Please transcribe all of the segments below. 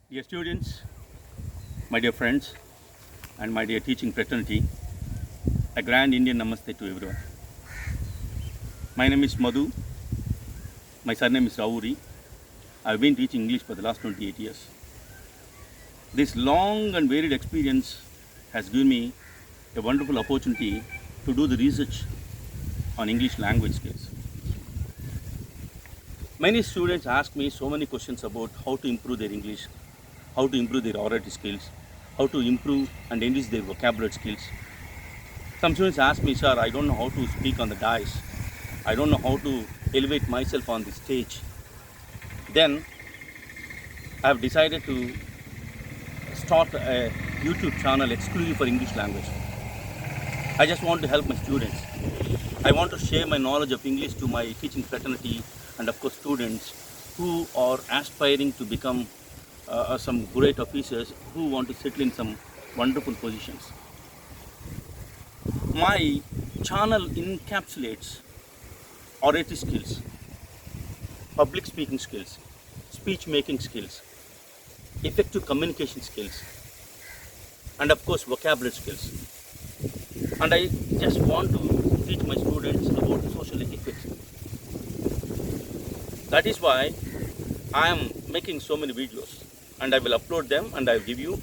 Dear students, my dear friends, and my dear teaching fraternity, a grand Indian namaste to everyone. My name is Madhu. My surname is Rauri. I've been teaching English for the last 28 years. This long and varied experience has given me a wonderful opportunity to do the research on English language skills. Many students ask me so many questions about how to improve their English, how to improve their oratory skills, how to improve and enrich their vocabulary skills. Some students ask me, sir, I don't know how to speak on the dais. I don't know how to elevate myself on the stage. Then I have decided to start a YouTube channel exclusively for English language. I just want to help my students. I want to share my knowledge of English to my teaching fraternity and of course students who are aspiring to become some great officers who want to settle in some wonderful positions. My channel encapsulates oratory skills, public speaking skills, speech making skills, effective communication skills, and of course vocabulary skills. And I just want to teach my students about social etiquette. That is why I am making so many videos, and I will upload them and I will give you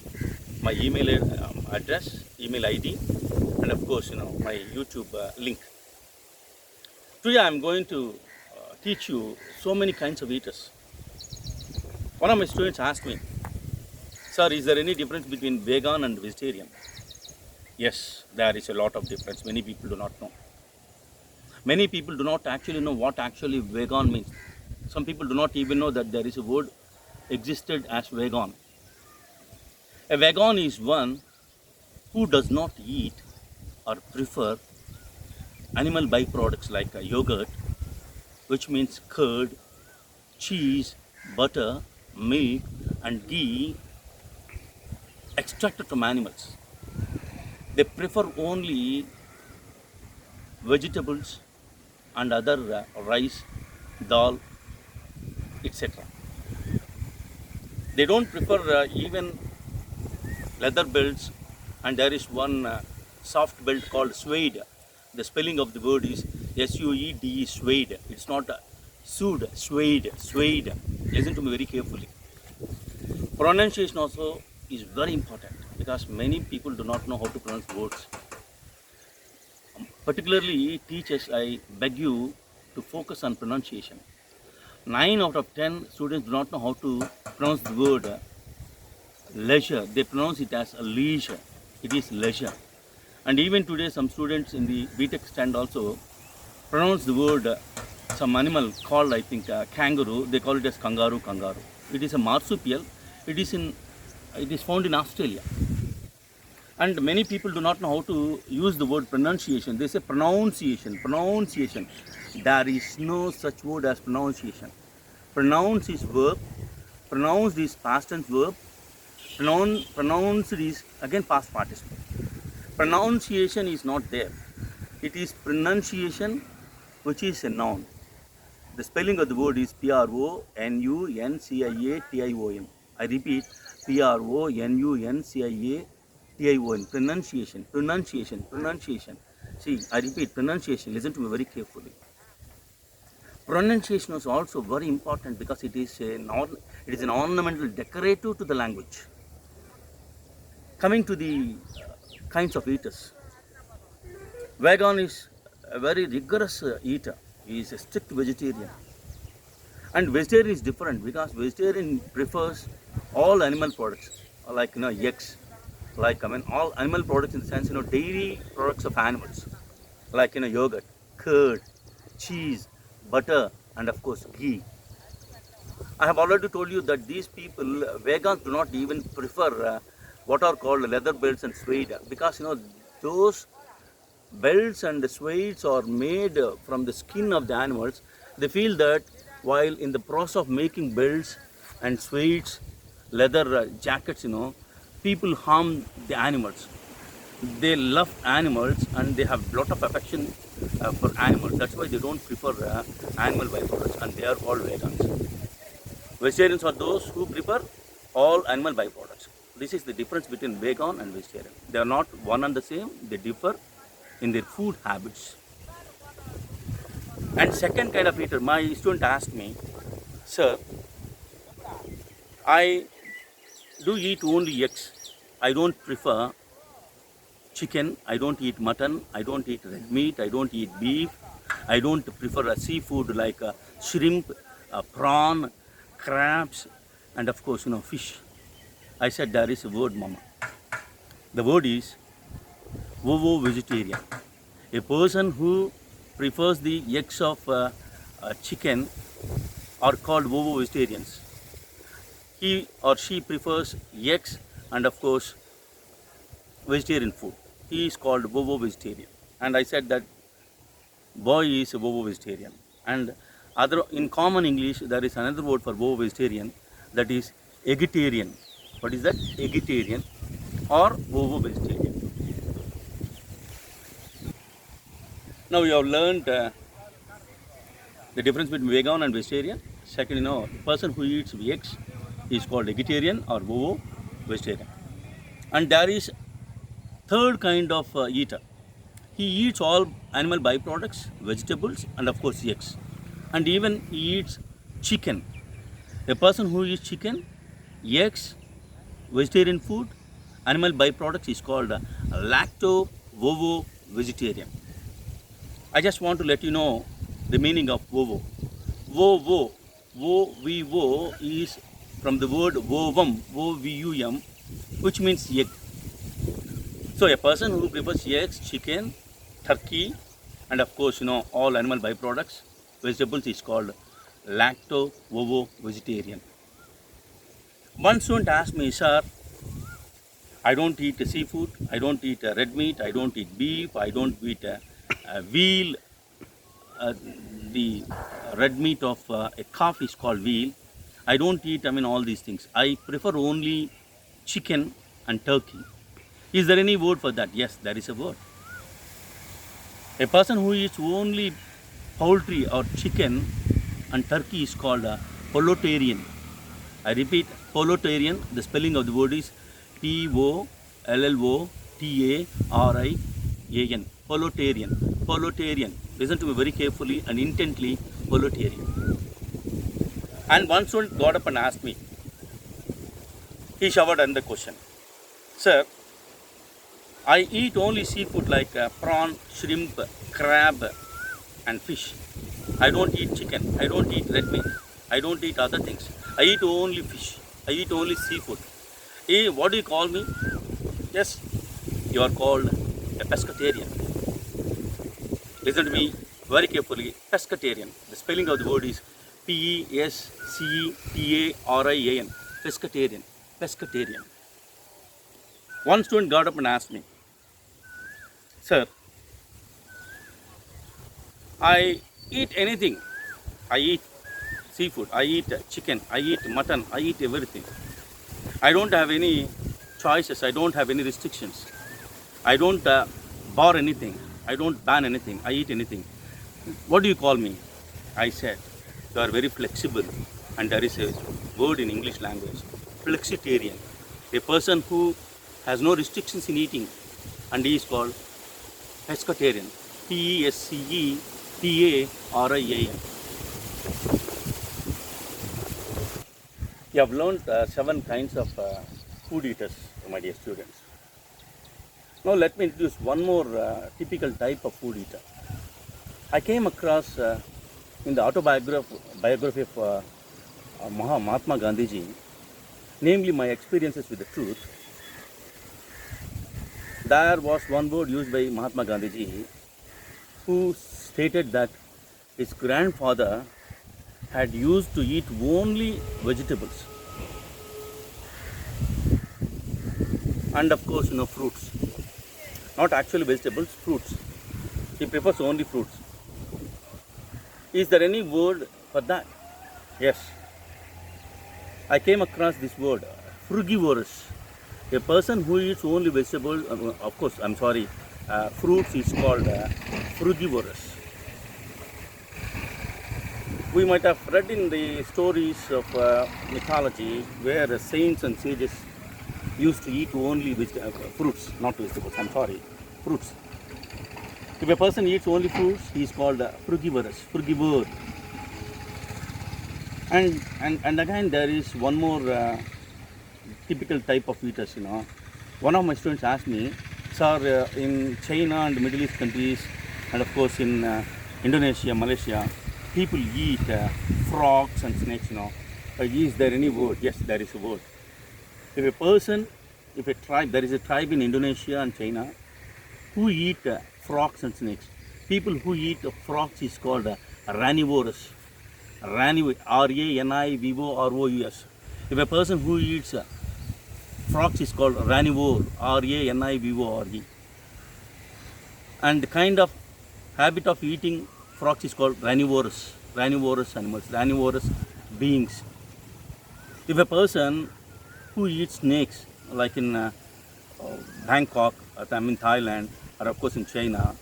my email address, email ID, and of course my YouTube link. Today I am going to teach you so many kinds of eaters. One of my students asked me, sir, is there any difference between vegan and vegetarian? Yes, there is a lot of difference. Many people do not know. Many people do not actually know what actually vegan means. Some people do not even know that there is a word existed as vegan. A vegan is one who does not eat or prefer animal byproducts like yogurt, which means curd, cheese, butter, milk and ghee extracted from animals. They prefer only vegetables and other rice, dal, etc. They don't prefer even leather belts, and there is one soft belt called suede. The spelling of the word is S-U-E-D-E, suede. It's not suede, suede, suede. Listen to me very carefully. Pronunciation also is very important because many people do not know how to pronounce words. Particularly teachers, I beg you to focus on pronunciation. 9 out of 10 students do not know how to pronounce the word leisure. They pronounce it as a leisure. It is leisure. And even today some students in the BTech stand also pronounce the word some animal called, I think, kangaroo. They call it as kangaroo. It is a marsupial. It is found in Australia. And many people do not know how to use the word pronunciation. They say pronunciation. There is no such word as pronunciation. Pronounce is verb. Pronounced is past tense verb. Pronounced is again past participle. Pronunciation is not there. It is pronunciation, which is a noun. The spelling of the word is P-R-O-N-U-N-C-I-A-T-I-O-N. I repeat, P-R-O-N-U-N-C-I-A-T-I-O-N. Pronunciation. See, I repeat, pronunciation. Listen to me very carefully. Pronunciation is also very important because it is an ornamental decorative to the language. Coming to the kinds of eaters. Vegan is a very rigorous eater. He is a strict vegetarian. And vegetarian is different because vegetarian prefers all animal products, like eggs, like all animal products in the sense dairy products of animals, like yogurt, curd, cheese, butter, and of course ghee. I have already told you that these people, vegans, do not even prefer what are called leather belts and suede, because those belts and suedes are made from the skin of the animals. They feel that while in the process of making belts and suedes, leather jackets, people harm the animals. They love animals and they have a lot of affection for animals. That's why they don't prefer animal byproducts, and they are called vegans. Vegetarians are those who prefer all animal byproducts. This is the difference between vegan and vegetarian. They are not one and the same. They differ in their food habits. And second kind of eater, my student asked me, sir, I do eat only eggs. I don't prefer chicken. I don't eat mutton. I don't eat red meat. I don't eat beef. I don't prefer a seafood like shrimp, prawn, crabs, and of course, fish. I said, there is a word, Mama. The word is ovo vegetarian. A person who prefers the eggs of chicken are called ovo vegetarians. He or she prefers eggs and of course vegetarian food. He is called ovo vegetarian. And I said that boy is a ovo vegetarian. And in common English, there is another word for ovo vegetarian, that is eggetarian. What is that? Eggetarian or ovo vegetarian. Now we have learned the difference between vegan and vegetarian. Second, the person who eats eggs is called vegetarian or ovo vegetarian. And there is third kind of eater. He eats all animal byproducts, vegetables, and of course eggs. And even he eats chicken. A person who eats chicken, eggs, vegetarian food, animal byproducts is called lacto-ovo vegetarian. I just want to let you know the meaning of ovo. Ovo, O-V-O is from the word ovum, O-V-U-M, which means egg. So a person who prefers eggs, chicken, turkey, and of course, all animal byproducts, vegetables is called lacto-ovo vegetarian. One student asked me, sir, I don't eat seafood, I don't eat red meat, I don't eat beef, I don't eat veal. The red meat of a calf is called veal. I don't eat, all these things. I prefer only chicken and turkey. Is there any word for that? Yes, there is a word. A person who eats only poultry or chicken and turkey is called a pollotarian. I repeat, pollotarian. The spelling of the word is P-O-L-L-O-T-A-R-I-A-N. Pollotarian. Pollotarian. Listen to me very carefully and intently. Pollotarian. And one student got up and asked me. He showered another question. Sir, I eat only seafood like prawn, shrimp, crab, and fish. I don't eat chicken. I don't eat red meat. I don't eat other things. I eat only fish. I eat only seafood. Hey, what do you call me? Yes, you are called a pescatarian. Listen to me very carefully. Pescatarian. The spelling of the word is P-E-S-C-T-A-R-I-A-N. Pescatarian. Pescatarian. One student got up and asked me, sir, I eat anything. I eat seafood, I eat chicken, I eat mutton, I eat everything. I don't have any choices, I don't have any restrictions. I don't bar anything, I don't ban anything, I eat anything. What do you call me? I said, you are very flexible. And there is a word in English language, flexitarian. A person who has no restrictions in eating, and he is called pescatarian. P-E-S-C-E-T-A-R-I-A-N. You have learned 7 kinds of food eaters, my dear students. Now let me introduce one more typical type of food eater. I came across in the autobiography of Mahatma Gandhiji, namely my experiences with the truth. There was one word used by Mahatma Gandhiji, who stated that his grandfather had used to eat only vegetables and of course fruits. Not actually vegetables, fruits. He prefers only fruits. Is there any word for that? Yes. I came across this word, frugivorous. A person who eats only vegetables, fruits is called frugivorous. We might have read in the stories of mythology where saints and sages used to eat only fruits, not vegetables, I'm sorry, fruits. If a person eats only fruits, he is called frugivorous, frugivore. And again, there is one more typical type of eaters, One of my students asked me, sir, in China and Middle East countries, and of course in Indonesia, Malaysia, people eat frogs and snakes, Is there any word? Yes, there is a word. If a person, if a tribe, there is a tribe in Indonesia and China who eat frogs and snakes. People who eat frogs is called ranivorous. R-A-N-I-V-O-R-O-U-S. If a person who eats frogs is called ranivore, R-A-N-I-V-O-R-E. And the kind of habit of eating frogs is called ranivorous animals, ranivorous beings. If a person who eats snakes, like in Bangkok, Thailand, or of course in China,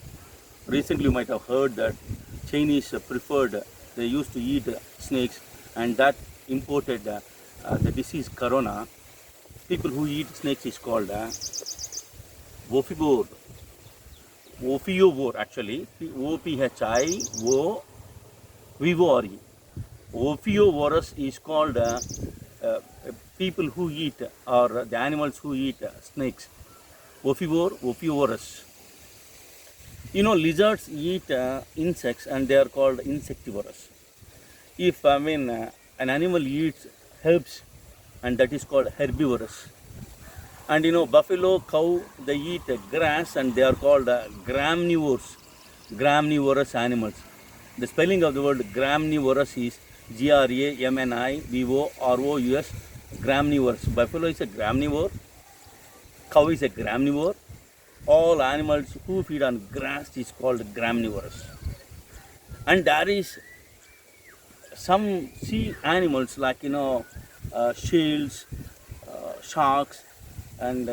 recently you might have heard that Chinese preferred, they used to eat snakes, and that imported the disease corona. People who eat snakes is called ophivore. Ophiovore actually, O-P-H-I-O-V-O-R-E. Ophiovorous is called people who eat, or the animals who eat snakes. Ophiovorous. Lizards eat insects and they are called insectivorous. If an animal eats herbs, and that is called herbivorous. And buffalo, cow, they eat grass and they are called gramnivorous animals. The spelling of the word gramnivorous is Gramnivorous, gramnivorous. Buffalo is a gramnivore, cow is a gramnivore. All animals who feed on grass is called gramnivorous. And there is some sea animals like shells, sharks, and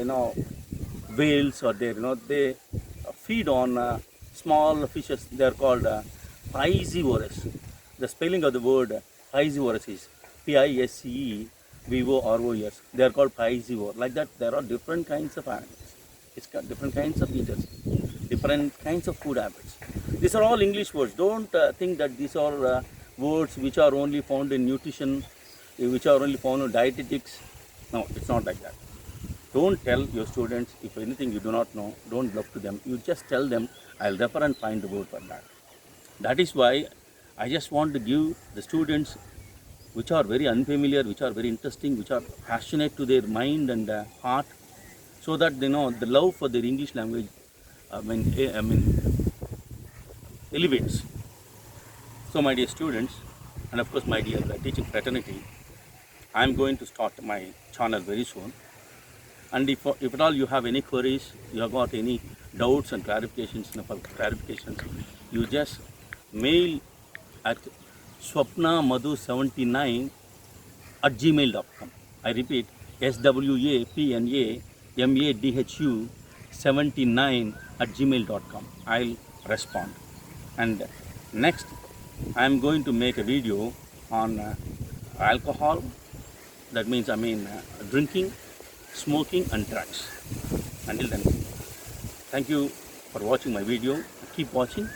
whales are there. They feed on small fishes. They are called piscivorous. The spelling of the word piscivorous is Piscevorous. They are called piscivore. Like that, there are different kinds of animals. It's got different kinds of eaters, different kinds of food habits. These are all English words. Don't think that these are words which are only found in nutrition, which are only found in dietetics. No, it's not like that. Don't tell your students if anything you do not know, don't bluff to them. You just tell them, I'll refer and find the word for that. That is why I just want to give the students which are very unfamiliar, which are very interesting, which are passionate to their mind and heart, so that the love for their English language elevates. So my dear students, and of course my dear teaching fraternity, I am going to start my channel very soon. And if at all you have any queries, you have got any doubts and clarifications, you just mail at swapnamadhu79@gmail.com. I repeat, swapnamadhu79@gmail.com. I'll respond. And next, I am going to make a video on alcohol. That means drinking, smoking and drugs. Until then, thank you for watching my video. Keep watching.